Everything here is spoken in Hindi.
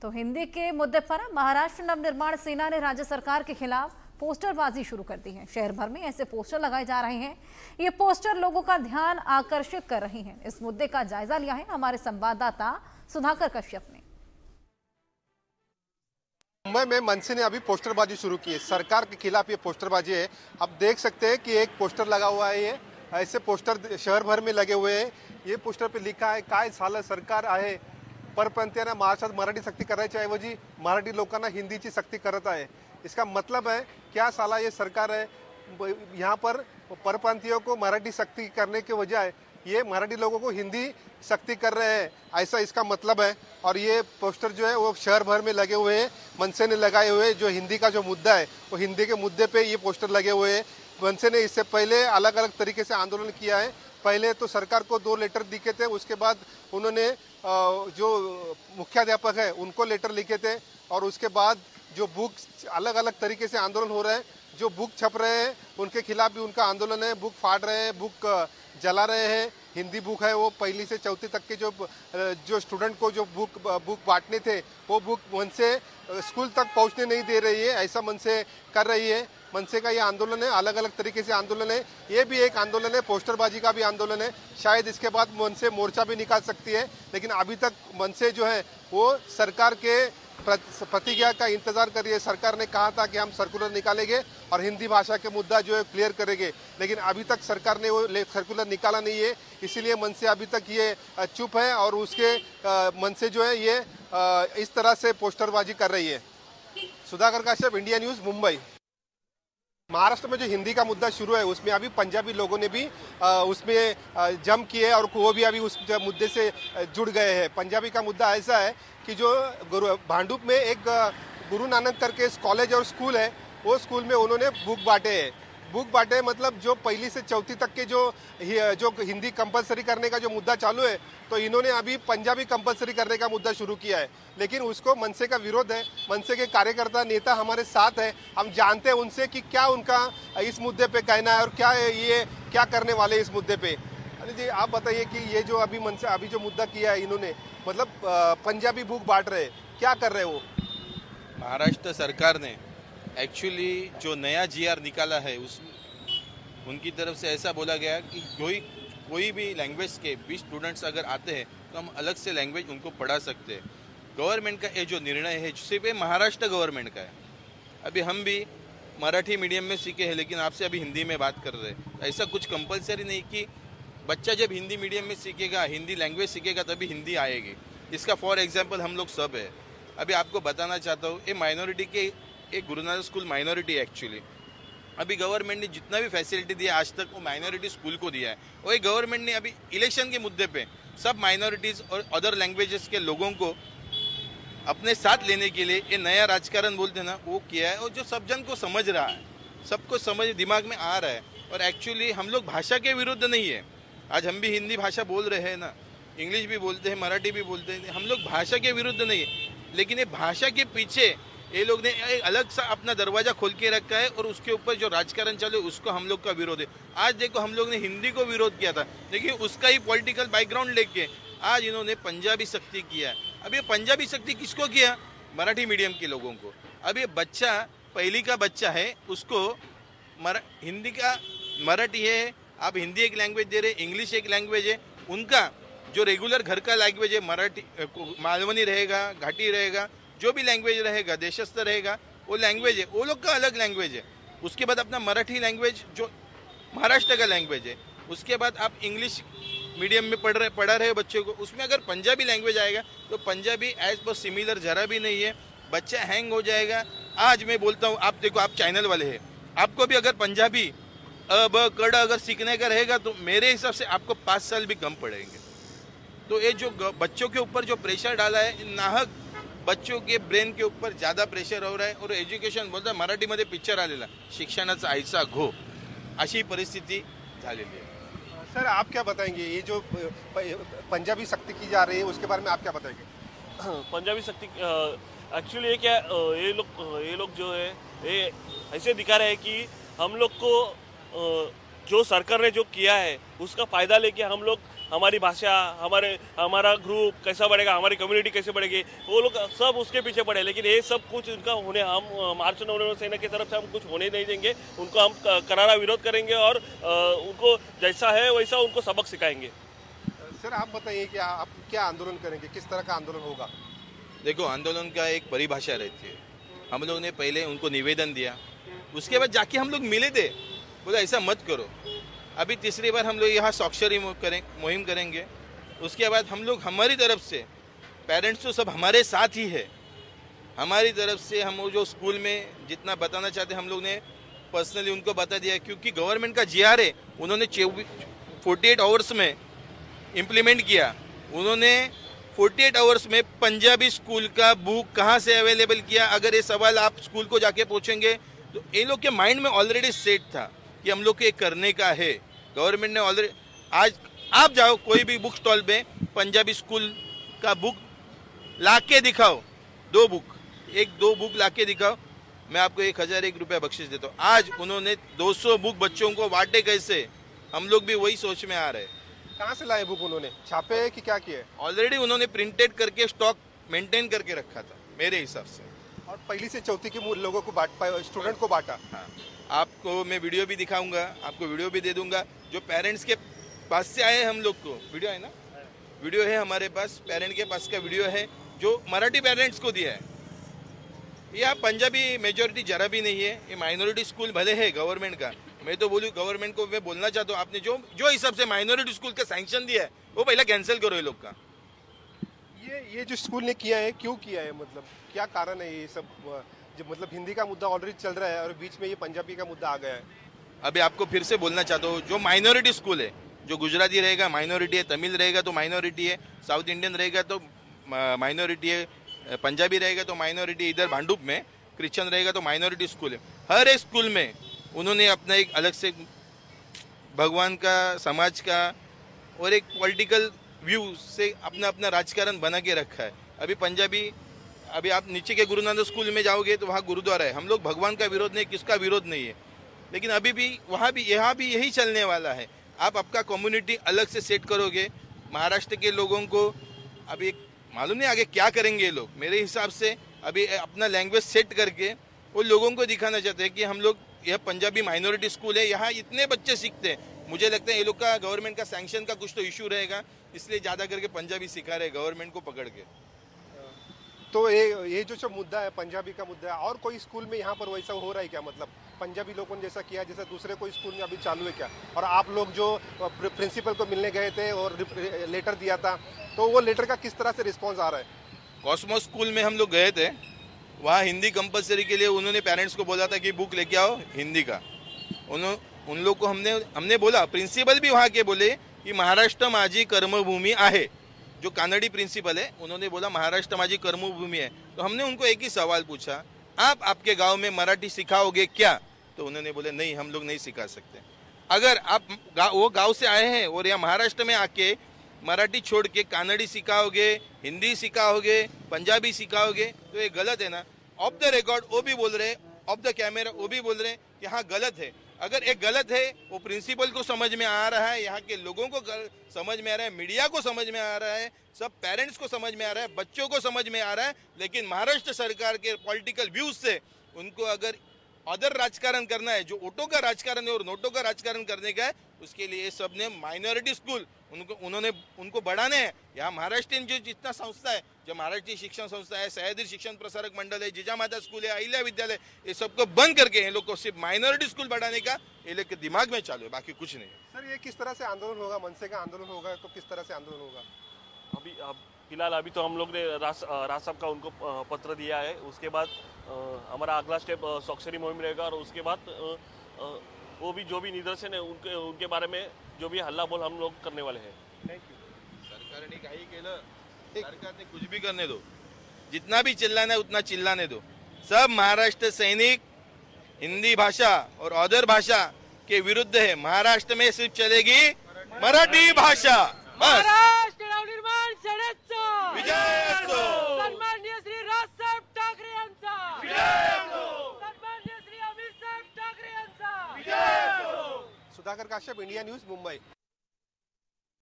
तो हिंदी के मुद्दे पर महाराष्ट्र नवनिर्माण सेना ने राज्य सरकार के खिलाफ पोस्टरबाजी शुरू कर दी है। शहर भर में ऐसे पोस्टर लगाए जा रहे हैं। ये पोस्टर लोगों का ध्यान आकर्षित कर रहे हैं। इस मुद्दे का जायजा लिया है हमारे संवाददाता सुधाकर कश्यप ने। मुंबई में मनसे ने अभी पोस्टरबाजी शुरू की है। सरकार के खिलाफ ये पोस्टरबाजी है। आप देख सकते हैं कि एक पोस्टर लगा हुआ है। ये ऐसे पोस्टर शहर भर में लगे हुए हैं। ये पोस्टर पे लिखा है काय झालं सरकार आहे परप्रांतीयांना महाराष्ट्रात मराठी सक्ती करायच्या ऐवजी मराठी लोकांना हिंदीची सक्ती करत आहे। इसका मतलब है क्या साला ये सरकार है यहाँ पर परप्रांतियों को मराठी सक्ती करने के बजाय ये मराठी लोगों को हिंदी सख्ती कर रहे हैं, ऐसा इसका मतलब है। और ये पोस्टर जो है वो शहर भर में लगे हुए हैं। मनसे ने लगाए हुए जो हिंदी का जो मुद्दा है वो हिंदी के मुद्दे पे ये पोस्टर लगे हुए हैं। मनसे ने इससे पहले अलग अलग तरीके से आंदोलन किया है। पहले तो सरकार को 2 लेटर लिखे थे, उसके बाद उन्होंने जो मुख्याध्यापक है उनको लेटर लिखे थे, और उसके बाद जो बुक अलग अलग तरीके से आंदोलन हो रहे हैं, जो बुक छप रहे हैं उनके खिलाफ भी उनका आंदोलन है। बुक फाड़ रहे हैं, बुक जला रहे हैं। हिंदी बुक है वो पहली से चौथी तक के जो स्टूडेंट को जो बुक बांटने थे वो बुक मनसे स्कूल तक पहुंचने नहीं दे रही है, ऐसा मनसे कर रही है। मनसे का ये आंदोलन है, अलग अलग तरीके से आंदोलन है। ये भी एक आंदोलन है, पोस्टरबाजी का भी आंदोलन है। शायद इसके बाद मनसे मोर्चा भी निकाल सकती है, लेकिन अभी तक मनसे जो है वो सरकार के प्रतिज्ञा का इंतजार कर रही है। सरकार ने कहा था कि हम सर्कुलर निकालेंगे और हिंदी भाषा के मुद्दा जो है क्लियर करेंगे, लेकिन अभी तक सरकार ने वो सर्कुलर निकाला नहीं है। इसीलिए मनसे अभी तक ये चुप है और उसके मनसे जो है ये इस तरह से पोस्टरबाजी कर रही है। Sudhakar Kashyap, India news, Mumbai. महाराष्ट्र में जो हिंदी का मुद्दा शुरू है उसमें अभी पंजाबी लोगों ने भी उसमें जम किए और वो भी अभी उस मुद्दे से जुड़ गए हैं। पंजाबी का मुद्दा ऐसा है कि जो भांडुप में एक गुरु नानक करके कॉलेज और स्कूल है, वो स्कूल में उन्होंने बुक बांटे हैं। बुक बांटे मतलब जो पहली से चौथी तक के जो हिंदी कंपलसरी करने का जो मुद्दा चालू है, तो इन्होंने अभी पंजाबी कंपलसरी करने का मुद्दा शुरू किया है, लेकिन उसको मनसे का विरोध है। मनसे के कार्यकर्ता नेता हमारे साथ है, हम जानते हैं उनसे कि क्या उनका इस मुद्दे पे कहना है और क्या करने वाले इस मुद्दे पे। अरे जी, आप बताइए कि ये जो अभी मनसे अभी जो मुद्दा किया है इन्होंने, मतलब पंजाबी बुक बांट रहे, क्या कर रहे वो? महाराष्ट्र सरकार ने एक्चुअली जो नया जीआर निकाला है उस उनकी तरफ से ऐसा बोला गया कि कोई भी लैंग्वेज के 20 स्टूडेंट्स अगर आते हैं तो हम अलग से लैंग्वेज उनको पढ़ा सकते हैं। गवर्नमेंट का ये जो निर्णय है सिर्फ महाराष्ट्र गवर्नमेंट का है। अभी हम भी मराठी मीडियम में सीखे हैं, लेकिन आपसे अभी हिंदी में बात कर रहे हैं। ऐसा कुछ कंपलसरी नहीं कि बच्चा जब हिंदी मीडियम में सीखेगा, हिंदी लैंग्वेज सीखेगा तभी हिंदी आएगी। इसका फॉर एग्जाम्पल हम लोग सब है। अभी आपको बताना चाहता हूँ, ये माइनॉरिटी के एक गुरु नानक स्कूल माइनॉरिटी है एक्चुअली। अभी गवर्नमेंट ने जितना भी फैसिलिटी दिया आज तक वो माइनॉरिटी स्कूल को दिया है। और ये गवर्नमेंट ने अभी इलेक्शन के मुद्दे पे सब माइनॉरिटीज़ और अदर लैंग्वेजेस के लोगों को अपने साथ लेने के लिए ये नया राजकारण बोलते हैं ना, वो किया है। और जो सब जन को समझ रहा है, सबको समझ दिमाग में आ रहा है। और एक्चुअली हम लोग भाषा के विरुद्ध नहीं है। आज हम भी हिंदी भाषा बोल रहे हैं ना, इंग्लिश भी बोलते हैं, मराठी भी बोलते हैं। हम लोग भाषा के विरुद्ध नहीं है, लेकिन ये भाषा के पीछे ये लोग ने एक अलग सा अपना दरवाजा खोल के रखा है और उसके ऊपर जो राजकारण चालू है उसको हम लोग का विरोध है। आज देखो, हम लोग ने हिंदी को विरोध किया था, लेकिन उसका ही पॉलिटिकल बैकग्राउंड लेके आज इन्होंने पंजाबी सख्ती किया है। अब ये पंजाबी सख्ती किसको किया? मराठी मीडियम के लोगों को। अब ये बच्चा पहली का बच्चा है, उसको हिंदी का मराठी है, आप हिंदी एक लैंग्वेज दे रहे, इंग्लिश एक लैंग्वेज है। उनका जो रेगुलर घर का लैंग्वेज है मराठी, मालवनी रहेगा, घाटी रहेगा, जो भी लैंग्वेज रहेगा, देशस्थ रहेगा, वो लैंग्वेज है, वो लोग का अलग लैंग्वेज है। उसके बाद अपना मराठी लैंग्वेज जो महाराष्ट्र का लैंग्वेज है। उसके बाद आप इंग्लिश मीडियम में पढ़ा रहे बच्चों को, उसमें अगर पंजाबी लैंग्वेज आएगा तो पंजाबी एज पर सिमिलर जरा भी नहीं है, बच्चा हैंग हो जाएगा। आज मैं बोलता हूँ, आप देखो, आप चैनल वाले हैं, आपको भी अगर पंजाबी ब कड़ अगर सीखने का रहेगा तो मेरे हिसाब से आपको 5 साल भी कम पड़ेंगे। तो ये जो बच्चों के ऊपर जो प्रेशर डाला है, नाहक बच्चों के ब्रेन के ऊपर ज़्यादा प्रेशर हो रहा है। और एज्युकेशन बोलता मराठीमध्ये पिक्चर आलेला, शिक्षणाचा आईचा घो, अशी परिस्थिती झालेली है। सर, आप क्या बताएंगे, ये जो पंजाबी सख्ती की जा रही है उसके बारे में आप क्या बताएंगे? पंजाबी सख्ती एक्चुअली क्या, ये लोग जो है ये ऐसे दिखा रहे हैं कि हम लोग को जो सरकार ने जो किया है उसका फ़ायदा लेके हम लोग हमारी भाषा, हमारा ग्रुप कैसा बढ़ेगा, हमारी कम्युनिटी कैसे बढ़ेगी, वो लोग सब उसके पीछे पड़े। लेकिन ये सब कुछ उनका होने, हम मार्च नवनिर्माण सेना की तरफ से हम कुछ होने नहीं देंगे। उनको हम करारा विरोध करेंगे और उनको जैसा है वैसा उनको सबक सिखाएंगे। सर आप बताइए कि आप क्या आंदोलन करेंगे, किस तरह का आंदोलन होगा? देखो, आंदोलन का एक परिभाषा रहती है। हम लोग ने पहले उनको निवेदन दिया, उसके बाद जाके हम लोग मिले थे, बोला ऐसा मत करो। अभी तीसरी बार हम लोग यहाँ स्वाक्षरी मुहिम करेंगे। उसके बाद हम लोग हमारी तरफ से, पेरेंट्स तो सब हमारे साथ ही है, हमारी तरफ से हम जो स्कूल में जितना बताना चाहते हम लोग ने पर्सनली उनको बता दिया। क्योंकि गवर्नमेंट का GR है, उन्होंने 48 आवर्स में इम्प्लीमेंट किया। उन्होंने 48 आवर्स में पंजाबी स्कूल का बुक कहाँ से अवेलेबल किया। अगर ये सवाल आप स्कूल को जाके पूछेंगे तो ये लोग के माइंड में ऑलरेडी सेट था कि हम लोग को ये करने का है। गवर्नमेंट ने ऑलरेडी, आज आप जाओ कोई भी बुक स्टॉल पे, पंजाबी स्कूल का बुक ला के दिखाओ, 2 बुक ला के दिखाओ, मैं आपको 1001 रुपया बख्शिश देता हूँ। आज उन्होंने 200 बुक बच्चों को बांटे कैसे, हम लोग भी वही सोच में आ रहे हैं। कहाँ से लाए बुक? उन्होंने छापे है कि क्या किए? ऑलरेडी उन्होंने प्रिंटेड करके स्टॉक मेंटेन करके रखा था मेरे हिसाब से, और पहली से चौथी के लोगों को स्टूडेंट को बांटा। हाँ, आपको मैं वीडियो भी दिखाऊंगा, आपको वीडियो भी दे दूंगा। जो पेरेंट्स के पास से आए हम लोग को वीडियो है ना, वीडियो है हमारे पास, पेरेंट के पास का वीडियो है जो मराठी पेरेंट्स को दिया है। यहाँ पंजाबी मेजोरिटी जरा भी नहीं है, ये माइनॉरिटी स्कूल भले है गवर्नमेंट का। मैं तो बोलूँ गवर्नमेंट को मैं बोलना चाहता हूँ, आपने जो हिसाब से माइनॉरिटी स्कूल का सैंक्शन दिया है वो पहले कैंसिल करो ये लोग का। ये जो स्कूल ने किया है, क्यों किया है, मतलब क्या कारण है ये सब? जो मतलब हिंदी का मुद्दा ऑलरेडी चल रहा है और बीच में ये पंजाबी का मुद्दा आ गया है। अभी आपको फिर से बोलना चाहता हूँ, जो माइनॉरिटी स्कूल है, जो गुजराती रहेगा माइनॉरिटी है, तमिल रहेगा तो माइनॉरिटी है, साउथ इंडियन रहेगा तो माइनॉरिटी है, पंजाबी रहेगा तो माइनॉरिटी, इधर भांडुप में क्रिश्चियन रहेगा तो माइनॉरिटी स्कूल है। हर एक स्कूल में उन्होंने अपना एक अलग से भगवान का, समाज का और एक पॉलिटिकल व्यू से अपना अपना राजकारण बना के रखा है। अभी पंजाबी, अभी आप नीचे के गुरु नानक स्कूल में जाओगे तो वहाँ गुरुद्वारा है। हम लोग भगवान का विरोध नहीं, किसका विरोध नहीं है, लेकिन अभी भी वहाँ भी यहाँ भी यही चलने वाला है। आप आपका कम्युनिटी अलग से सेट करोगे। महाराष्ट्र के लोगों को अभी मालूम नहीं आगे क्या करेंगे ये लोग। मेरे हिसाब से अभी अपना लैंग्वेज सेट करके वो लोगों को दिखाना चाहते हैं कि हम लोग, यह पंजाबी माइनॉरिटी स्कूल है, यहाँ इतने बच्चे सीखते हैं। मुझे लगता है ये लोग का गवर्नमेंट का सैंक्शन का कुछ तो इशू रहेगा, इसलिए ज़्यादा करके पंजाबी सिखा रहे गवर्नमेंट को पकड़ के। तो ये जो मुद्दा है, पंजाबी का मुद्दा है, और कोई स्कूल में यहाँ पर वैसा हो रहा है क्या? मतलब पंजाबी लोगों ने जैसा किया, जैसा दूसरे कोई स्कूल में अभी चालू है क्या? और आप लोग जो प्रिंसिपल को मिलने गए थे और लेटर दिया था, तो वो लेटर का किस तरह से रिस्पॉन्स आ रहा है? कॉस्मोस स्कूल में हम लोग गए थे, वहाँ हिंदी कंपलसरी के लिए उन्होंने पेरेंट्स को बोला था कि बुक लेके आओ हिंदी का। उन लोग को हमने बोला, प्रिंसिपल भी वहाँ के बोले कि महाराष्ट्र माझी कर्मभूमि आहे। जो कानड़ी प्रिंसिपल है उन्होंने बोला महाराष्ट्र माझी कर्मभूमि है। तो हमने उनको एक ही सवाल पूछा, आप आपके गांव में मराठी सिखाओगे क्या? तो उन्होंने बोले नहीं, हम लोग नहीं सिखा सकते। अगर आप वो गांव से आए हैं और यहाँ महाराष्ट्र में आके मराठी छोड़ के कानड़ी सिखाओगे, हिंदी सिखाओगे, पंजाबी सिखाओगे, तो ये गलत है ना। ऑफ द रिकॉर्ड वो भी बोल रहे, ऑफ द कैमरा वो भी बोल रहे कि हाँ गलत है। अगर एक गलत है, वो प्रिंसिपल को समझ में आ रहा है, यहाँ के लोगों को समझ में आ रहा है, मीडिया को समझ में आ रहा है, सब पेरेंट्स को समझ में आ रहा है, बच्चों को समझ में आ रहा है, लेकिन महाराष्ट्र सरकार के पॉलिटिकल व्यूज से उनको अगर अदर राजकारण करना है, जो वोटों का राजकारण है और नोटों का राजकारण करने का है, उसके लिए सब ने माइनॉरिटी स्कूल उनको बढ़ाने हैं। यहाँ महाराष्ट्र जो जितना संस्था है, जो महाराष्ट्रीय शिक्षण संस्था है, सह्याद्री शिक्षण प्रसारक मंडल है, जिजामाता स्कूल है, अहिल्या विद्यालय, ये सबको बंद करके ये लोग को सिर्फ माइनॉरिटी स्कूल बढ़ाने का ये लोग के दिमाग में चालू है, बाकी कुछ नहीं। सर ये किस तरह से आंदोलन होगा? मनसे का आंदोलन होगा तो किस तरह से आंदोलन होगा? फिलहाल अभी तो हम लोग ने राज साहब का उनको पत्र दिया है। उसके बाद हमारा अगला स्टेप स्वाक्षरी मुहिम रहेगा और उसके बाद वो भी जो भी निदर्शन है उनके बारे में जो भी हल्ला बोल हम लोग करने वाले हैं। Thank you. सरकार ने काही केलं, सरकार ने कुछ भी करने दो, जितना भी चिल्लाना है उतना चिल्लाने दो। सब महाराष्ट्र सैनिक हिंदी भाषा और अदर भाषा के विरुद्ध है। महाराष्ट्र में सिर्फ चलेगी मराठी भाषा। महाराष्ट्र नवनिर्माण सेनेचा विजय असो। सन्माननीय श्री राजसाहेब ठाकरे यांचा विजय असो। सन्माननीय श्री अमित साहेब ठाकरे यांचा विजय असो। Sudhakar Kashyap, India news, Mumbai.